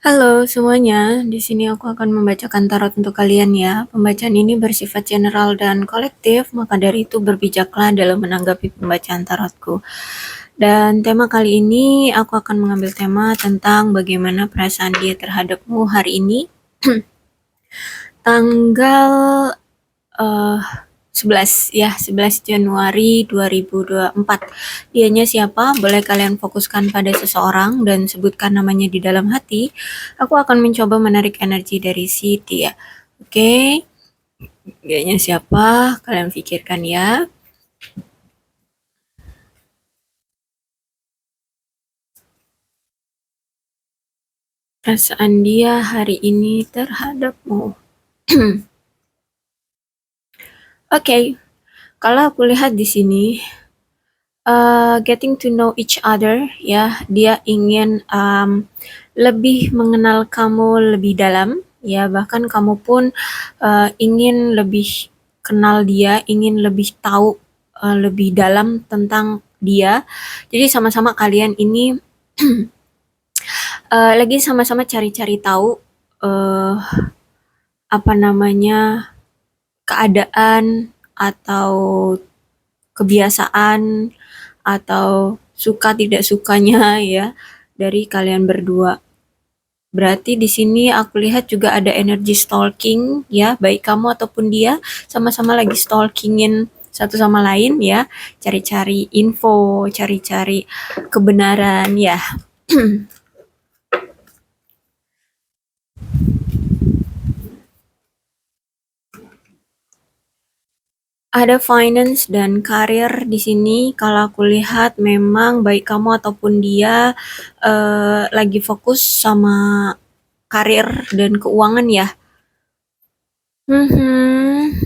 Halo semuanya, di sini aku akan membacakan tarot untuk kalian ya. Pembacaan ini bersifat general dan kolektif, maka dari itu berbijaklah dalam menanggapi pembacaan tarotku. Dan tema kali ini aku akan mengambil tema tentang bagaimana perasaan dia terhadapmu hari ini. Tanggal eh 11 Januari 2024. Dianya siapa? Boleh kalian fokuskan pada seseorang dan sebutkan namanya di dalam hati. Aku akan mencoba menarik energi dari si dia. Oke, dianya siapa? Kalian pikirkan ya. Perasaan dia hari ini terhadapmu. Oke, kalau aku lihat di sini, getting to know each other ya, dia ingin lebih mengenal kamu lebih dalam ya, bahkan kamu pun ingin lebih kenal dia, ingin lebih tahu lebih dalam tentang dia. Jadi sama-sama kalian ini lagi sama-sama cari-cari tahu uh, apa namanya, keadaan atau kebiasaan atau suka tidak sukanya ya dari kalian berdua. Berarti di sini aku lihat juga ada energi stalking ya, baik kamu ataupun dia sama-sama lagi stalkingin satu sama lain ya, cari-cari info, cari-cari kebenaran ya. Ada finance dan karir di sini. Kalau aku lihat memang baik kamu ataupun dia lagi fokus sama karir dan keuangan ya. Mhm.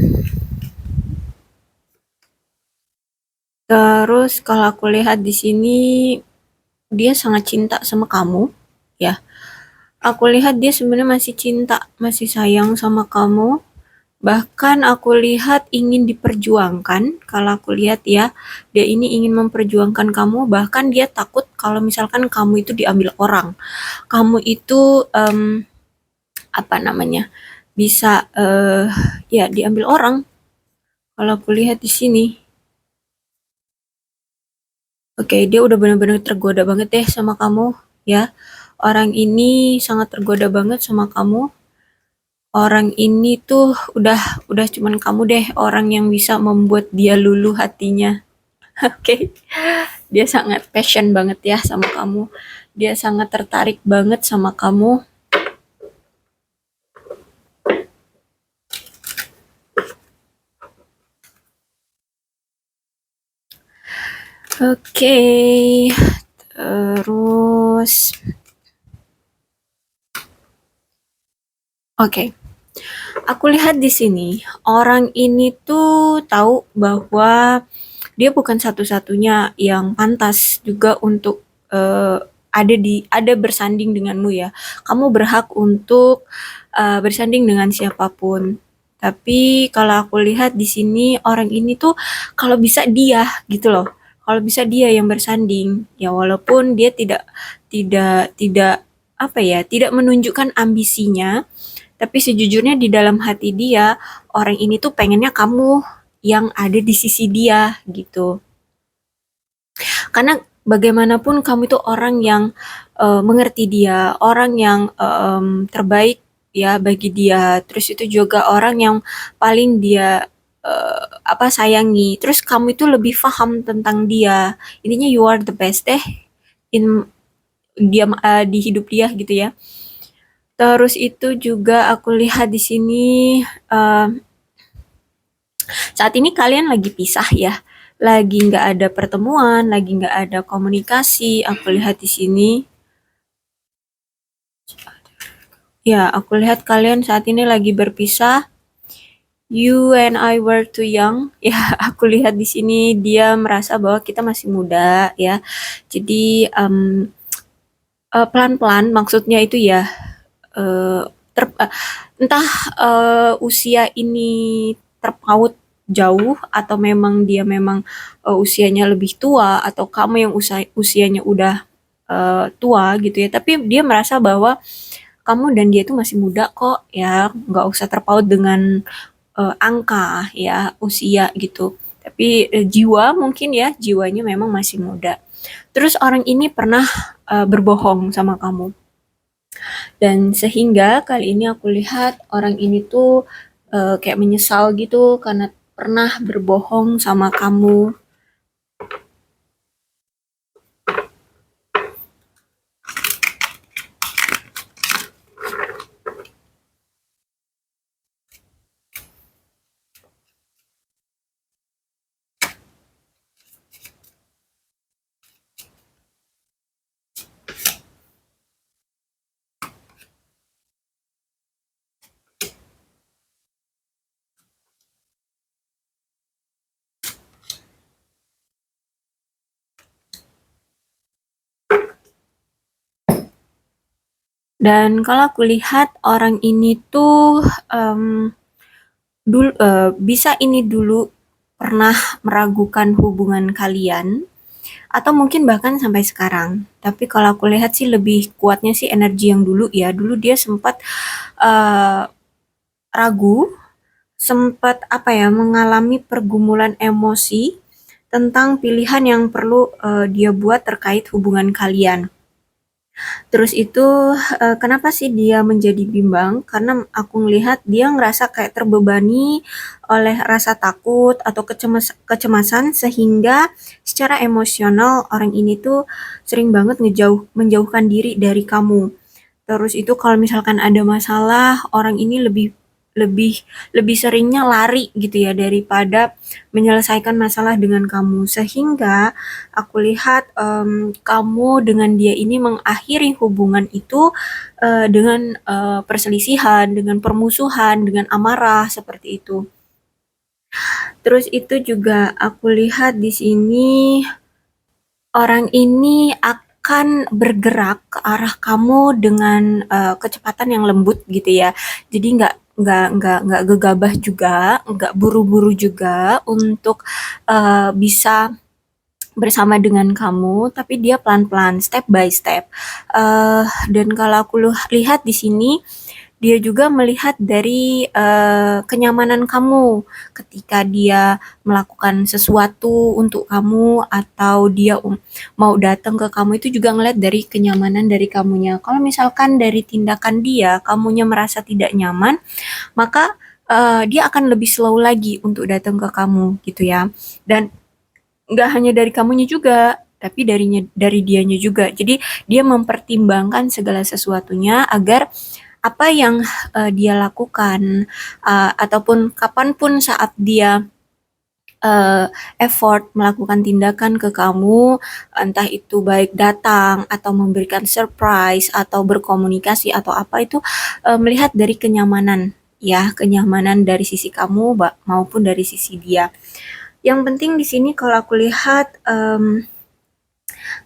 Terus kalau aku lihat di sini dia sangat cinta sama kamu ya. Aku lihat dia sebenarnya masih cinta, masih sayang sama kamu. Bahkan aku lihat ingin diperjuangkan, kalau aku lihat ya, dia ini ingin memperjuangkan kamu, bahkan dia takut kalau misalkan kamu itu diambil orang. Kamu itu apa namanya? Bisa ya diambil orang. Kalau aku lihat di sini. Oke, dia udah benar-benar tergoda banget deh sama kamu, ya. Orang ini sangat tergoda banget sama kamu. Orang ini tuh udah cuman kamu deh orang yang bisa membuat dia luluh hatinya. Oke, dia sangat passion banget ya sama kamu. Dia sangat tertarik banget sama kamu. Oke, terus oke. Aku lihat di sini orang ini tuh tahu bahwa dia bukan satu-satunya yang pantas juga untuk ada bersanding denganmu ya. Kamu berhak untuk bersanding dengan siapapun. Tapi kalau aku lihat di sini orang ini tuh kalau bisa dia gitu loh. Kalau bisa dia yang bersanding, ya walaupun dia tidak apa ya, tidak menunjukkan ambisinya, tapi sejujurnya di dalam hati dia, orang ini tuh pengennya kamu yang ada di sisi dia gitu. Karena bagaimanapun kamu itu orang yang mengerti dia, orang yang terbaik ya bagi dia. Terus itu juga orang yang paling dia apa sayangi. Terus kamu itu lebih paham tentang dia. Intinya you are the best deh in di hidup dia gitu ya. Terus itu juga aku lihat di sini eh, saat ini kalian lagi pisah ya, lagi nggak ada pertemuan, lagi nggak ada komunikasi. Aku lihat di sini, ya aku lihat kalian saat ini lagi berpisah. You and I were too young. Ya, aku lihat di sini dia merasa bahwa kita masih muda ya. Jadi pelan-pelan maksudnya itu ya. eh, Entah usia ini terpaut jauh atau memang dia memang usianya lebih tua atau kamu yang usianya udah tua gitu ya. Tapi dia merasa bahwa kamu dan dia itu masih muda kok ya, nggak usah terpaut dengan angka ya, usia gitu. Tapi jiwa mungkin ya, jiwanya memang masih muda. Terus orang ini pernah berbohong sama kamu. Dan sehingga kali ini aku lihat orang ini tuh kayak menyesal gitu karena pernah berbohong sama kamu. Dan kalau aku lihat orang ini tuh bisa ini dulu pernah meragukan hubungan kalian atau mungkin bahkan sampai sekarang. Tapi kalau aku lihat sih lebih kuatnya sih energi yang dulu ya. Dulu dia sempat eh, ragu, sempat apa ya, mengalami pergumulan emosi tentang pilihan yang perlu dia buat terkait hubungan kalian. Terus itu kenapa sih dia menjadi bimbang? Karena aku ngelihat dia ngerasa kayak terbebani oleh rasa takut atau kecemasan sehingga secara emosional orang ini tuh sering banget menjauhkan diri dari kamu. Terus itu kalau misalkan ada masalah, orang ini lebih lebih lebih seringnya lari gitu ya daripada menyelesaikan masalah dengan kamu. Sehingga aku lihat kamu dengan dia ini mengakhiri hubungan itu dengan perselisihan, dengan permusuhan, dengan amarah seperti itu. Terus itu juga aku lihat di sini orang ini akan bergerak ke arah kamu dengan kecepatan yang lembut gitu ya. Jadi nggak gegabah juga, nggak buru-buru juga untuk bisa bersama dengan kamu, tapi dia pelan-pelan, step by step. Dan kalau aku lihat di sini, dia juga melihat dari kenyamanan kamu ketika dia melakukan sesuatu untuk kamu atau dia mau datang ke kamu itu juga ngeliat dari kenyamanan dari kamunya. Kalau misalkan dari tindakan dia, kamunya merasa tidak nyaman, maka dia akan lebih slow lagi untuk datang ke kamu gitu ya. Dan nggak hanya dari kamunya juga, tapi dari dianya juga. Jadi dia mempertimbangkan segala sesuatunya agar apa yang dia lakukan ataupun kapanpun saat dia effort melakukan tindakan ke kamu, entah itu baik datang atau memberikan surprise atau berkomunikasi atau apa itu melihat dari kenyamanan ya, kenyamanan dari sisi kamu maupun dari sisi dia. Yang penting di sini kalau aku lihat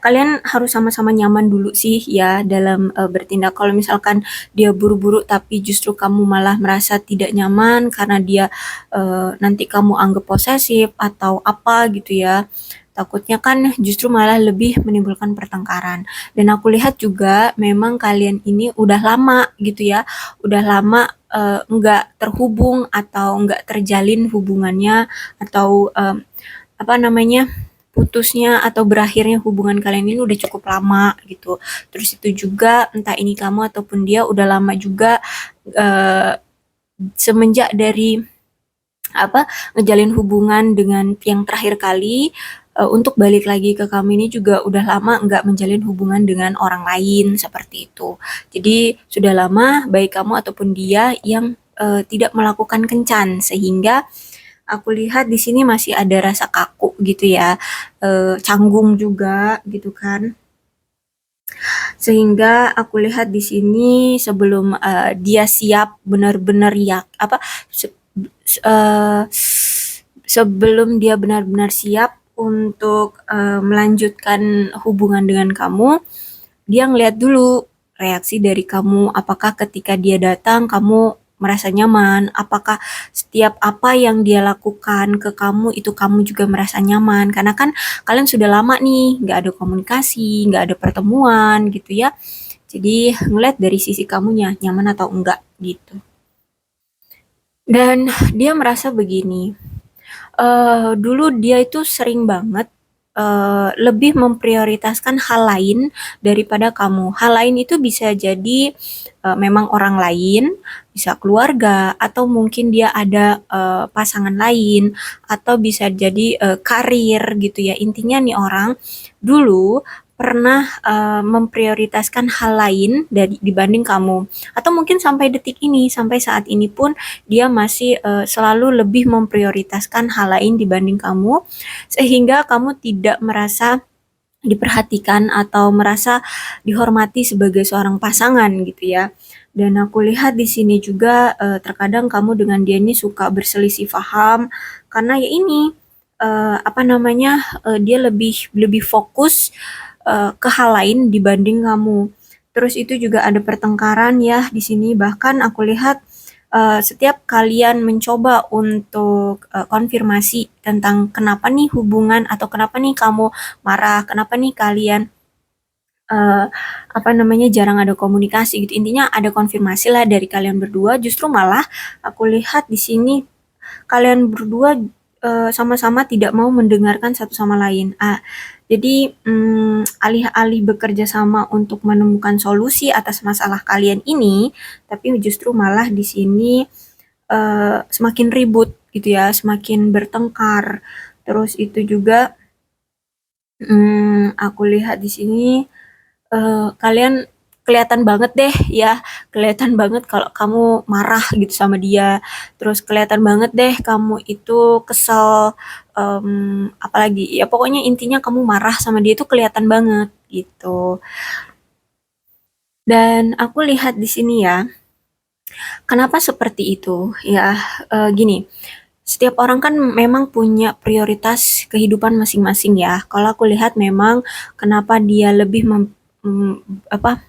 kalian harus sama-sama nyaman dulu sih ya dalam bertindak. Kalau misalkan dia buru-buru tapi justru kamu malah merasa tidak nyaman karena dia nanti kamu anggap posesif atau apa gitu ya. Takutnya kan justru malah lebih menimbulkan pertengkaran. Dan aku lihat juga memang kalian ini udah lama gitu ya, udah lama nggak terhubung atau nggak terjalin hubungannya atau apa namanya putusnya atau berakhirnya hubungan kalian ini udah cukup lama gitu. Terus itu juga entah ini kamu ataupun dia udah lama juga eh, semenjak dari apa ngejalin hubungan dengan yang terakhir kali untuk balik lagi ke kamu ini juga udah lama nggak menjalin hubungan dengan orang lain seperti itu. Jadi sudah lama baik kamu ataupun dia yang tidak melakukan kencan sehingga aku lihat di sini masih ada rasa kaku gitu ya, canggung juga gitu kan. Sehingga aku lihat di sini sebelum dia siap benar-benar ya apa se- eh, sebelum dia benar-benar siap untuk melanjutkan hubungan dengan kamu, dia ngeliat dulu reaksi dari kamu, apakah ketika dia datang kamu merasa nyaman, apakah setiap apa yang dia lakukan ke kamu itu kamu juga merasa nyaman, karena kan kalian sudah lama nih, nggak ada komunikasi, nggak ada pertemuan gitu ya. Jadi ngeliat dari sisi kamunya nyaman atau enggak gitu. Dan dia merasa begini, dulu dia itu sering banget lebih memprioritaskan hal lain daripada kamu. Hal lain itu bisa jadi memang orang lain, bisa keluarga, atau mungkin dia ada pasangan lain, atau bisa jadi karir gitu ya. Intinya nih orang dulu pernah memprioritaskan hal lain dibanding kamu, atau mungkin sampai detik ini, sampai saat ini pun dia masih selalu lebih memprioritaskan hal lain dibanding kamu, sehingga kamu tidak merasa diperhatikan atau merasa dihormati sebagai seorang pasangan gitu ya. Dan aku lihat di sini juga terkadang kamu dengan dia ini suka berselisih paham karena ya ini apa namanya dia lebih lebih fokus ke hal lain dibanding kamu. Terus itu juga ada pertengkaran ya di sini. Bahkan aku lihat setiap kalian mencoba untuk konfirmasi tentang kenapa nih hubungan atau kenapa nih kamu marah, kenapa nih kalian apa namanya jarang ada komunikasi gitu. Intinya ada konfirmasi lah dari kalian berdua. Justru malah aku lihat di sini kalian berdua sama-sama tidak mau mendengarkan satu sama lain. Jadi alih-alih bekerja sama untuk menemukan solusi atas masalah kalian ini, tapi justru malah di sini semakin ribut gitu ya, semakin bertengkar. Terus itu juga aku lihat di sini kalian kelihatan banget deh ya, kelihatan banget kalau kamu marah gitu sama dia. Terus kelihatan banget deh kamu itu kesel, apalagi ya pokoknya intinya kamu marah sama dia itu kelihatan banget gitu. Dan aku lihat di sini ya, kenapa seperti itu? Ya, gini, setiap orang kan memang punya prioritas kehidupan masing-masing ya. Kalau aku lihat memang kenapa dia lebih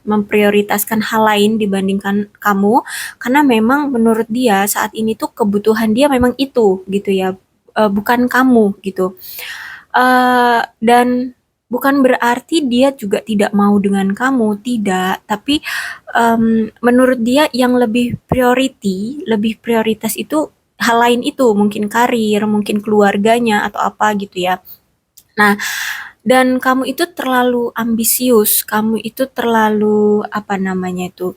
memprioritaskan hal lain dibandingkan kamu, karena memang menurut dia saat ini tuh kebutuhan dia memang itu gitu ya, bukan kamu gitu. Dan bukan berarti dia juga tidak mau dengan kamu, tidak. Tapi menurut dia yang lebih prioritas itu hal lain itu, mungkin karir, mungkin keluarganya atau apa gitu ya. Nah, dan kamu itu terlalu ambisius, kamu itu terlalu apa namanya itu,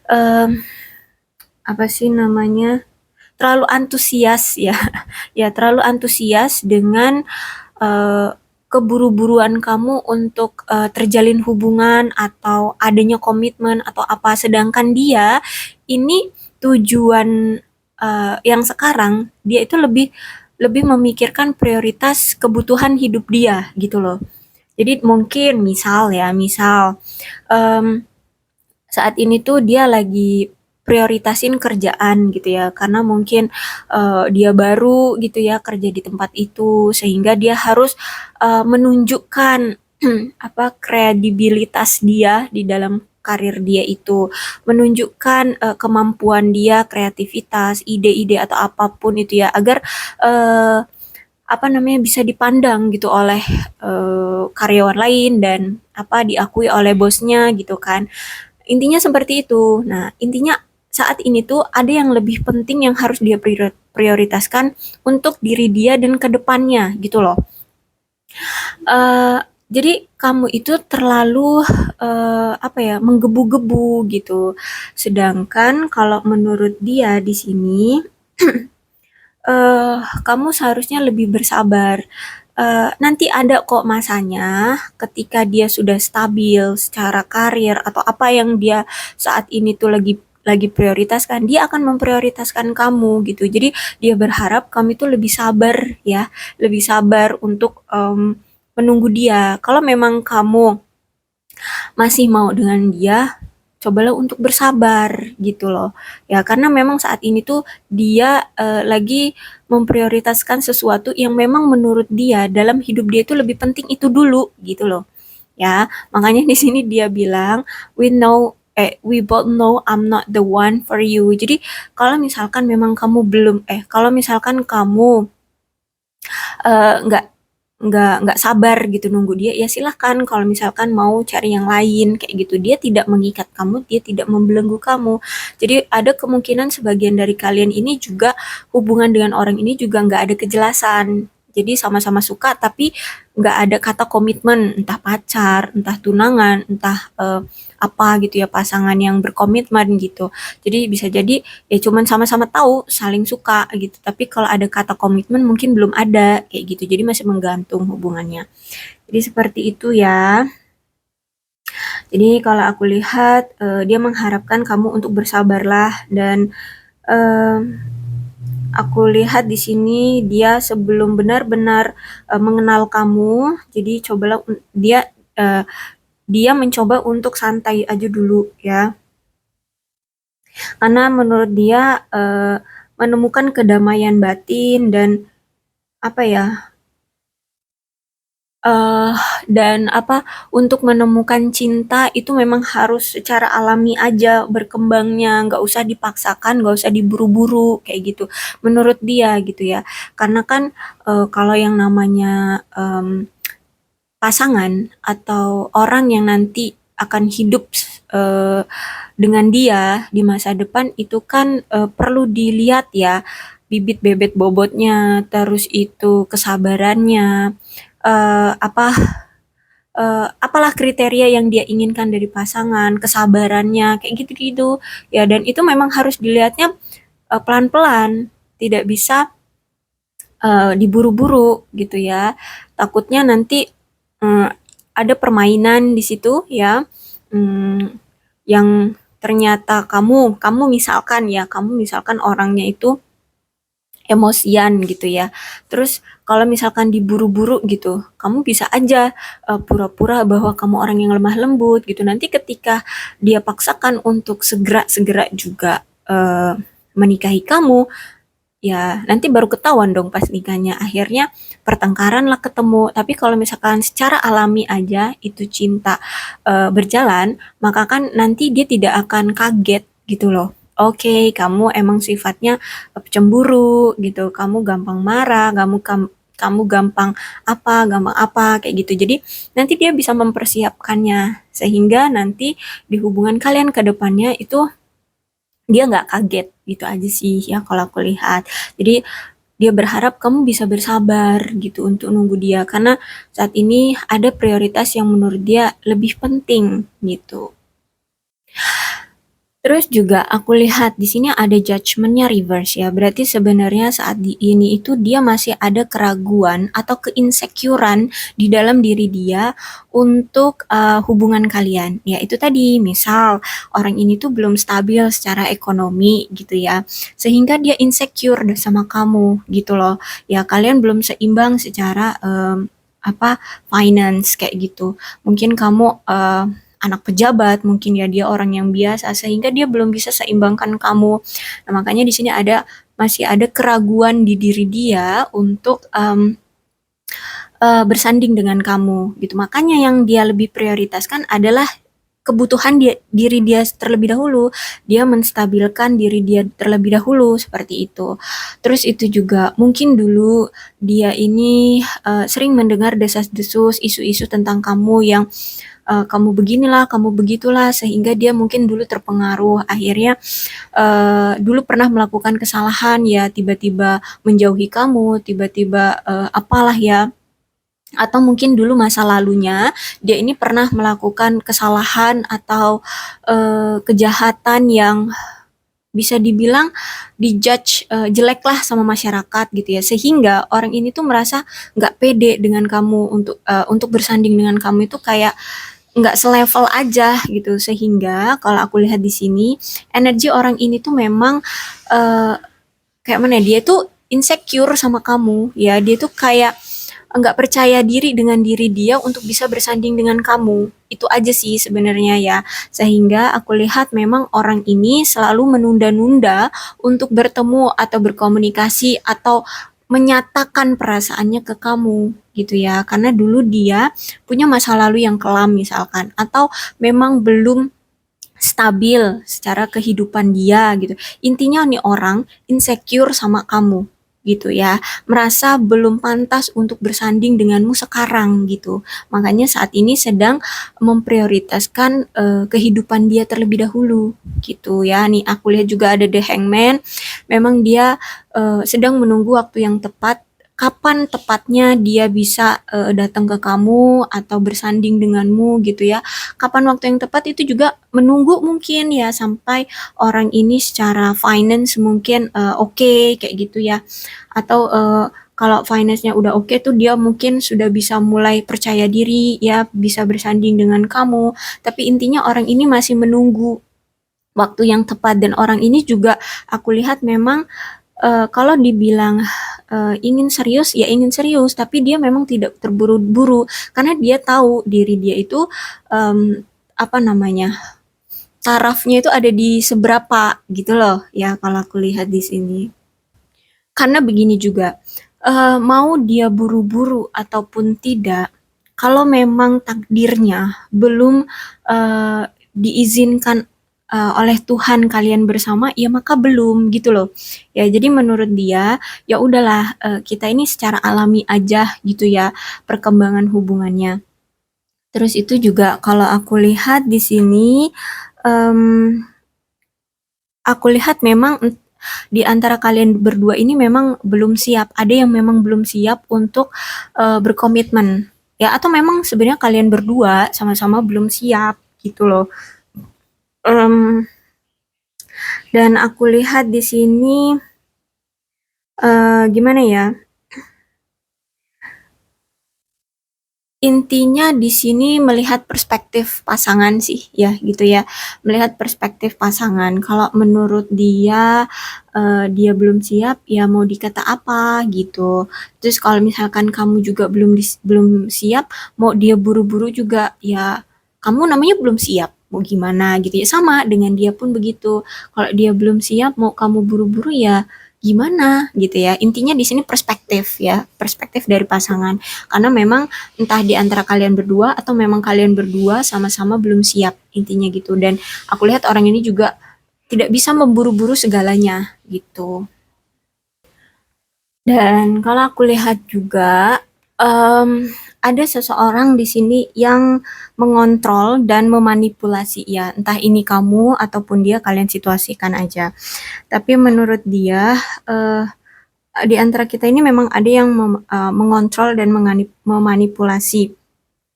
em, apa sih namanya, terlalu antusias ya, ya terlalu antusias dengan eh, keburu-buruan kamu untuk terjalin hubungan atau adanya komitmen atau apa, sedangkan dia ini tujuan yang sekarang dia itu lebih lebih memikirkan prioritas kebutuhan hidup dia gitu loh. Jadi mungkin misal ya, misal em, saat ini tuh dia lagi prioritasin kerjaan gitu ya, karena mungkin dia baru gitu ya kerja di tempat itu, sehingga dia harus menunjukkan apa kredibilitas dia di dalam karir dia itu, menunjukkan kemampuan dia, kreativitas, ide-ide atau apapun itu ya, agar eh, apa namanya bisa dipandang gitu oleh karyawan lain dan apa diakui oleh bosnya gitu kan. Intinya seperti itu. Nah, intinya saat ini tuh ada yang lebih penting yang harus dia prioritaskan untuk diri dia dan ke depannya gitu loh. Eh jadi kamu itu terlalu apa ya, menggebu-gebu gitu. Sedangkan kalau menurut dia di sini kamu seharusnya lebih bersabar. Nanti ada kok masanya ketika dia sudah stabil secara karir atau apa yang dia saat ini tuh lagi prioritaskan, dia akan memprioritaskan kamu gitu. Jadi dia berharap kamu itu lebih sabar ya, lebih sabar untuk menunggu dia. Kalau memang kamu masih mau dengan dia, cobalah untuk bersabar gitu loh. Ya, karena memang saat ini tuh dia lagi memprioritaskan sesuatu yang memang menurut dia dalam hidup dia itu lebih penting itu dulu gitu loh. Ya, makanya di sini dia bilang we both know I'm not the one for you. Jadi kalau misalkan memang kamu belum kalau misalkan kamu nggak nggak sabar gitu nunggu dia, ya silahkan kalau misalkan mau cari yang lain kayak gitu. Dia tidak mengikat kamu, dia tidak membelenggu kamu. Jadi ada kemungkinan sebagian dari kalian ini juga hubungan dengan orang ini juga nggak ada kejelasan. Jadi sama-sama suka tapi nggak ada kata komitmen, entah pacar, entah tunangan, entah apa gitu ya, pasangan yang berkomitmen gitu. Jadi bisa jadi ya cuman sama-sama tahu saling suka gitu, tapi kalau ada kata komitmen mungkin belum ada kayak gitu, jadi masih menggantung hubungannya. Jadi seperti itu ya. Jadi kalau aku lihat dia mengharapkan kamu untuk bersabarlah, dan eh, aku lihat di sini dia sebelum benar-benar mengenal kamu, jadi cobalah eh, dia mencoba untuk santai aja dulu ya, karena menurut dia menemukan kedamaian batin dan apa ya, eh dan apa, untuk menemukan cinta itu memang harus secara alami aja berkembangnya, nggak usah dipaksakan, nggak usah diburu-buru kayak gitu. Menurut dia gitu ya, karena kan kalau yang namanya pasangan atau orang yang nanti akan hidup eh, dengan dia di masa depan itu kan perlu dilihat ya, bibit bebet bobotnya, terus itu kesabarannya, apa apalah kriteria yang dia inginkan dari pasangan, kesabarannya, kayak gitu-gitu. Ya, dan itu memang harus dilihatnya pelan-pelan, tidak bisa diburu-buru gitu ya. Takutnya nanti eh, ada permainan di situ ya, hmm, yang ternyata kamu misalkan orangnya itu emosian gitu ya. Terus kalau misalkan diburu-buru gitu, kamu bisa aja pura-pura bahwa kamu orang yang lemah lembut gitu. Nanti ketika dia paksakan untuk segera-segera juga menikahi kamu, ya nanti baru ketahuan dong pas nikahnya. Akhirnya pertengkaran lah ketemu. Tapi kalau misalkan secara alami aja itu cinta berjalan, maka kan nanti dia tidak akan kaget gitu loh. Oke, kamu emang sifatnya cemburu gitu. Kamu gampang marah, kamu gampang apa kayak gitu. Jadi nanti dia bisa mempersiapkannya sehingga nanti di hubungan kalian ke depannya itu dia nggak kaget gitu aja sih ya kalau aku lihat. Jadi dia berharap kamu bisa bersabar gitu untuk nunggu dia karena saat ini ada prioritas yang menurut dia lebih penting gitu. Terus juga aku lihat di sini ada judgment-nya reverse ya. Berarti sebenarnya saat ini itu dia masih ada keraguan atau keinsecurean di dalam diri dia untuk hubungan kalian. Ya itu tadi, misal orang ini tuh belum stabil secara ekonomi gitu ya. Sehingga dia insecure sama kamu gitu loh. Ya kalian belum seimbang secara apa finance kayak gitu. Mungkin kamu anak pejabat, mungkin ya dia orang yang biasa sehingga dia belum bisa seimbangkan kamu. Nah, makanya di sini masih ada keraguan di diri dia untuk bersanding dengan kamu gitu. Makanya yang dia lebih prioritaskan adalah kebutuhan diri dia terlebih dahulu. Dia menstabilkan diri dia terlebih dahulu seperti itu. Terus itu juga mungkin dulu dia ini sering mendengar desas-desus isu-isu tentang kamu yang kamu beginilah, kamu begitulah, sehingga dia mungkin dulu terpengaruh. Akhirnya dulu pernah melakukan kesalahan ya, tiba-tiba menjauhi kamu, tiba-tiba apalah ya, atau mungkin dulu masa lalunya dia ini pernah melakukan kesalahan atau kejahatan yang bisa dibilang dijudge jelek lah sama masyarakat gitu ya, sehingga orang ini tuh merasa nggak pede dengan kamu untuk bersanding dengan kamu itu kayak nggak selevel aja gitu, sehingga kalau aku lihat di sini energi orang ini tuh memang eh, kayak mana ya, dia tuh insecure sama kamu ya, dia tuh kayak nggak percaya diri dengan diri dia untuk bisa bersanding dengan kamu. Itu aja sih sebenarnya ya. Sehingga aku lihat memang orang ini selalu menunda-nunda untuk bertemu atau berkomunikasi atau menyatakan perasaannya ke kamu gitu ya. Karena dulu dia punya masa lalu yang kelam misalkan, atau memang belum stabil secara kehidupan dia gitu. Intinya nih orang insecure sama kamu gitu ya, merasa belum pantas untuk bersanding denganmu sekarang gitu. Makanya saat ini sedang memprioritaskan kehidupan dia terlebih dahulu gitu ya. Nih aku lihat juga ada The Hangman, memang dia sedang menunggu waktu yang tepat, kapan tepatnya dia bisa datang ke kamu atau bersanding denganmu gitu ya. Kapan waktu yang tepat itu juga menunggu mungkin ya sampai orang ini secara finance mungkin oke, kayak gitu ya. Atau kalau finance-nya udah oke tuh dia mungkin sudah bisa mulai percaya diri ya, bisa bersanding dengan kamu. Tapi intinya orang ini masih menunggu waktu yang tepat, dan orang ini juga aku lihat memang kalau dibilang ingin serius, ya ingin serius, tapi dia memang tidak terburu-buru karena dia tahu diri dia itu apa namanya, tarafnya itu ada di seberapa gitu loh ya, kalau aku lihat di sini. Karena begini juga, mau dia buru-buru ataupun tidak, kalau memang takdirnya belum diizinkan oleh Tuhan kalian bersama, ya maka belum gitu loh. Ya jadi menurut dia, ya udahlah kita ini secara alami aja gitu ya perkembangan hubungannya. Terus itu juga kalau aku lihat di sini, em, aku lihat memang di antara kalian berdua ini memang belum siap. Ada yang memang belum siap untuk berkomitmen. Ya, atau memang sebenarnya kalian berdua sama-sama belum siap gitu loh. Em, dan aku lihat di sini gimana ya? Intinya di sini melihat perspektif pasangan sih ya gitu ya. Melihat perspektif pasangan. Kalau menurut dia dia belum siap, ya mau dikata apa gitu. Terus kalau misalkan kamu juga belum siap, mau dia buru-buru juga, ya kamu namanya belum siap. Mau gimana gitu ya, sama dengan dia pun begitu. Kalau dia belum siap, mau kamu buru-buru, ya gimana gitu ya. Intinya di sini perspektif ya, perspektif dari pasangan. Karena memang entah di antara kalian berdua atau memang kalian berdua sama-sama belum siap, intinya gitu. Dan aku lihat orang ini juga tidak bisa memburu-buru segalanya gitu. Dan kalau aku lihat juga ada seseorang di sini yang mengontrol dan memanipulasi ya, entah ini kamu ataupun dia, kalian situasikan aja. Tapi menurut dia di antara kita ini memang ada yang mengontrol dan memanipulasi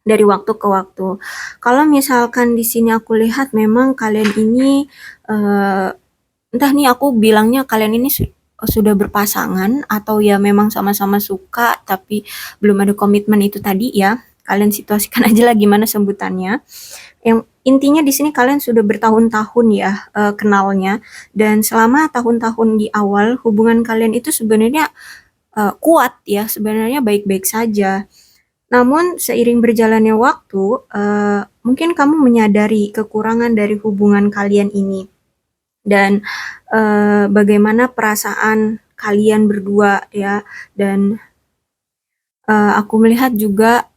dari waktu ke waktu. Kalau misalkan di sini aku lihat memang kalian ini eh, entah nih aku bilangnya kalian ini sudah berpasangan atau ya memang sama-sama suka tapi belum ada komitmen itu tadi ya. Kalian situasikan aja lah gimana sebutannya. Yang intinya di sini kalian sudah bertahun-tahun ya kenalnya, dan selama tahun-tahun di awal hubungan kalian itu sebenarnya kuat ya, sebenarnya baik-baik saja. Namun seiring berjalannya waktu, mungkin kamu menyadari kekurangan dari hubungan kalian ini dan bagaimana perasaan kalian berdua ya. Dan aku melihat juga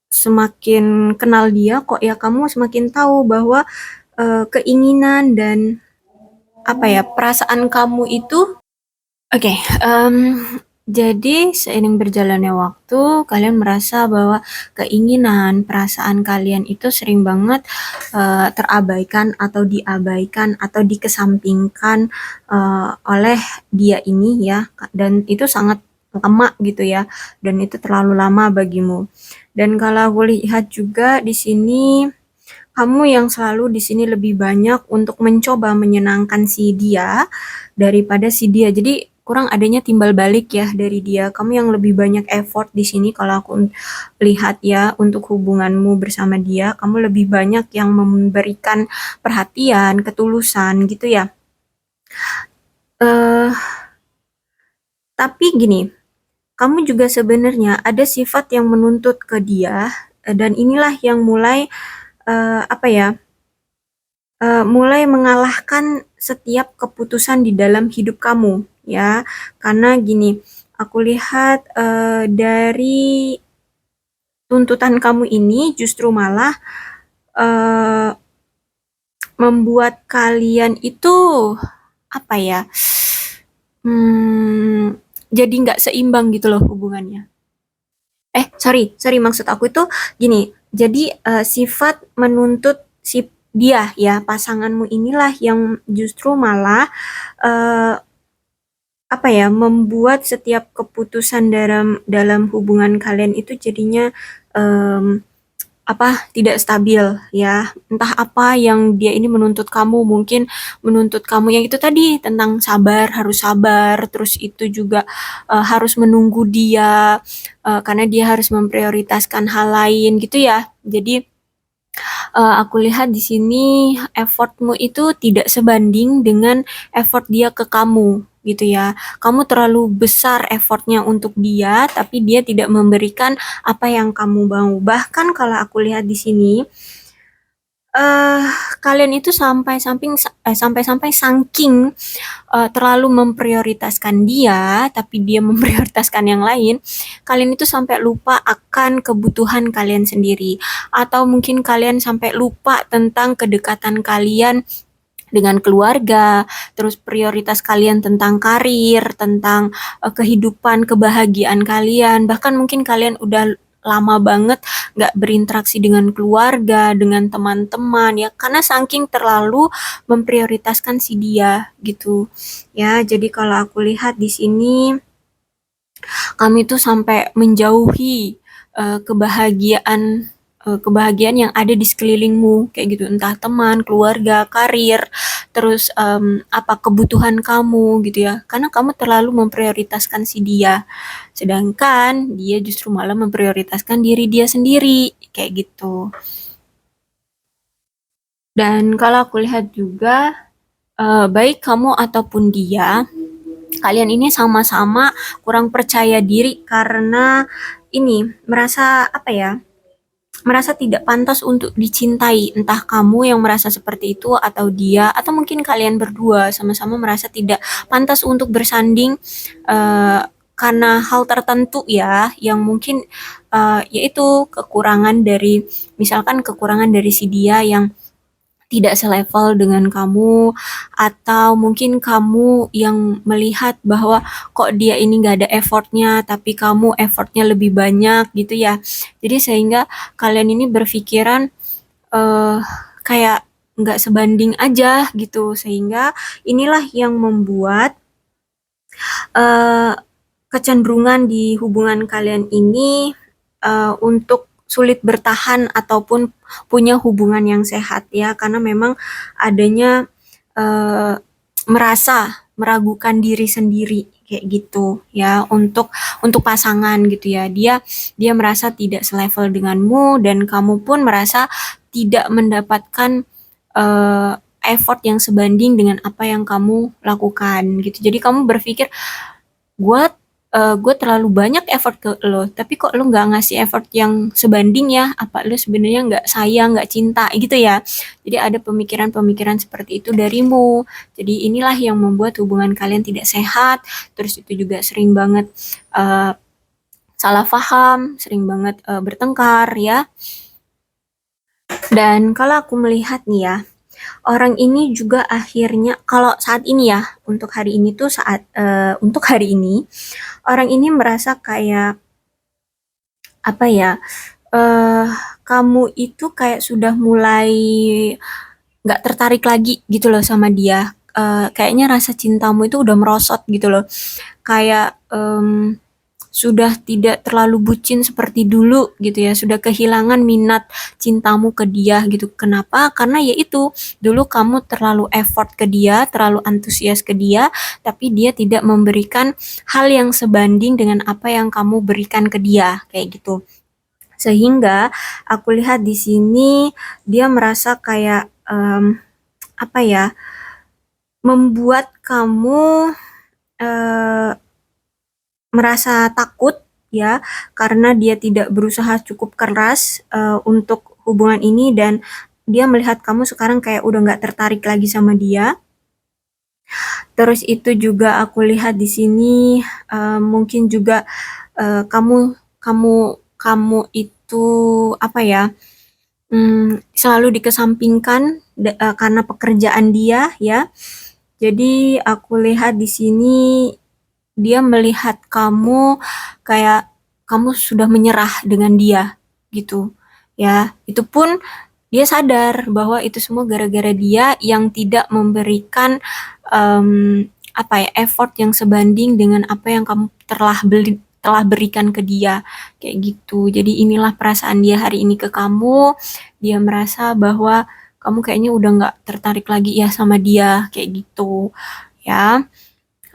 semakin kenal dia kok ya, kamu semakin tahu bahwa keinginan dan apa ya, perasaan kamu itu oke, jadi seiring berjalannya waktu, kalian merasa bahwa keinginan, perasaan kalian itu sering banget terabaikan atau diabaikan atau dikesampingkan oleh dia ini ya, dan itu sangat lama gitu ya, dan itu terlalu lama bagimu. Dan kalau aku lihat juga di sini, kamu yang selalu di sini lebih banyak untuk mencoba menyenangkan si dia daripada si dia. Jadi kurang adanya timbal balik ya dari dia. Kamu yang lebih banyak effort di sini kalau aku lihat ya untuk hubunganmu bersama dia. Kamu lebih banyak yang memberikan perhatian, ketulusan gitu ya. Eh, tapi gini, kamu juga sebenarnya ada sifat yang menuntut ke dia, dan inilah yang mulai apa ya? Mulai mengalahkan setiap keputusan di dalam hidup kamu ya. Karena gini, aku lihat dari tuntutan kamu ini justru malah uh, membuat kalian itu apa ya? Hmm, jadi nggak seimbang gitu loh hubungannya. Sorry, sorry maksud aku itu gini. Jadi sifat menuntut si dia ya pasanganmu inilah yang justru malah eh, apa ya membuat setiap keputusan dalam dalam hubungan kalian itu jadinya em, tidak stabil ya. Entah apa yang dia ini menuntut kamu, mungkin menuntut kamu yang itu tadi tentang sabar, harus sabar, terus itu juga harus menunggu dia karena dia harus memprioritaskan hal lain gitu ya. Jadi aku lihat di sini effortmu itu tidak sebanding dengan effort dia ke kamu gitu ya. Kamu terlalu besar effortnya untuk dia, tapi dia tidak memberikan apa yang kamu mau. Bahkan kalau aku lihat di sini, eh kalian itu sampai-sampai saking terlalu memprioritaskan dia, tapi dia memprioritaskan yang lain, kalian itu sampai lupa akan kebutuhan kalian sendiri. Atau mungkin kalian sampai lupa tentang kedekatan kalian dengan keluarga, terus prioritas kalian tentang karir, tentang kehidupan, kebahagiaan kalian, bahkan mungkin kalian udah lama banget nggak berinteraksi dengan keluarga, dengan teman-teman ya, karena saking terlalu memprioritaskan si dia gitu ya. Jadi kalau aku lihat di sini kami tuh sampai menjauhi kebahagiaan yang ada di sekelilingmu kayak gitu, entah teman, keluarga, karir, terus apa kebutuhan kamu gitu ya, karena kamu terlalu memprioritaskan si dia, sedangkan dia justru malah memprioritaskan diri dia sendiri kayak gitu. Dan kalau aku lihat juga baik kamu ataupun dia, kalian ini sama-sama kurang percaya diri karena ini merasa apa ya? Merasa tidak pantas untuk dicintai. Entah kamu yang merasa seperti itu atau dia atau mungkin kalian berdua sama-sama merasa tidak pantas untuk bersanding eh, karena hal tertentu ya yang mungkin yaitu kekurangan dari misalkan kekurangan dari si dia yang tidak selevel dengan kamu atau mungkin kamu yang melihat bahwa kok dia ini nggak ada effortnya tapi kamu effortnya lebih banyak gitu ya. Jadi sehingga kalian ini berpikiran eh kayak nggak sebanding aja gitu sehingga inilah yang membuat eh kecenderungan di hubungan kalian ini untuk sulit bertahan ataupun punya hubungan yang sehat ya karena memang adanya eh, merasa meragukan diri sendiri kayak gitu ya untuk pasangan gitu ya dia merasa tidak selevel denganmu dan kamu pun merasa tidak mendapatkan eh, effort yang sebanding dengan apa yang kamu lakukan gitu jadi kamu berpikir gue gue terlalu banyak effort ke lo, tapi kok lo nggak ngasih effort yang sebanding ya? Apa lo sebenarnya nggak sayang, nggak cinta gitu ya? Jadi ada pemikiran-pemikiran seperti itu darimu. Jadi inilah yang membuat hubungan kalian tidak sehat. Terus itu juga sering banget uh, salah paham, sering banget bertengkar ya. Dan kalau aku melihat nih ya, orang ini juga akhirnya kalau saat ini ya, untuk hari ini tuh untuk hari ini orang ini merasa kayak apa ya? eh Kamu itu kayak sudah mulai nggak tertarik lagi gitu loh sama dia. Kayaknya rasa cintamu itu udah merosot gitu loh. Kayak sudah tidak terlalu bucin seperti dulu gitu ya, sudah kehilangan minat cintamu ke dia gitu. Kenapa? Karena ya itu, dulu kamu terlalu effort ke dia, terlalu antusias ke dia, tapi dia tidak memberikan hal yang sebanding dengan apa yang kamu berikan ke dia, kayak gitu. Sehingga aku lihat di sini dia merasa kayak apa ya, membuat kamu eh, merasa takut ya karena dia tidak berusaha cukup keras untuk hubungan ini dan dia melihat kamu sekarang kayak udah nggak tertarik lagi sama dia. Terus itu juga aku lihat di sini mungkin juga kamu kamu kamu itu apa ya selalu dikesampingkan karena pekerjaan dia ya. Jadi aku lihat di sini dia melihat kamu kayak kamu sudah menyerah dengan dia gitu. Ya, itu pun dia sadar bahwa itu semua gara-gara dia yang tidak memberikan apa ya, effort yang sebanding dengan apa yang kamu telah berikan ke dia kayak gitu. Jadi inilah perasaan dia hari ini ke kamu. Dia merasa bahwa kamu kayaknya udah nggak tertarik lagi ya sama dia kayak gitu ya.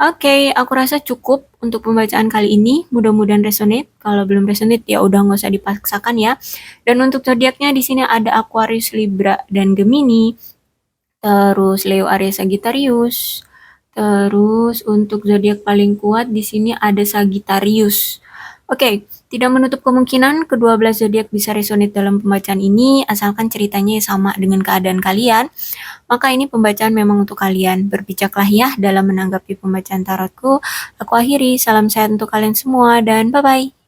Oke, aku rasa cukup untuk pembacaan kali ini. Mudah-mudahan resonate. Kalau belum resonate ya udah nggak usah dipaksakan ya. Dan untuk zodiaknya di sini ada Aquarius, Libra, dan Gemini. Terus Leo, Aries, Sagittarius. Terus untuk zodiak paling kuat di sini ada Sagittarius. Oke, tidak menutup kemungkinan kedua belas zodiak bisa resonate dalam pembacaan ini asalkan ceritanya sama dengan keadaan kalian. Maka ini pembacaan memang untuk kalian. Berbijaklah ya dalam menanggapi pembacaan tarotku. Aku akhiri, salam sehat untuk kalian semua dan bye-bye.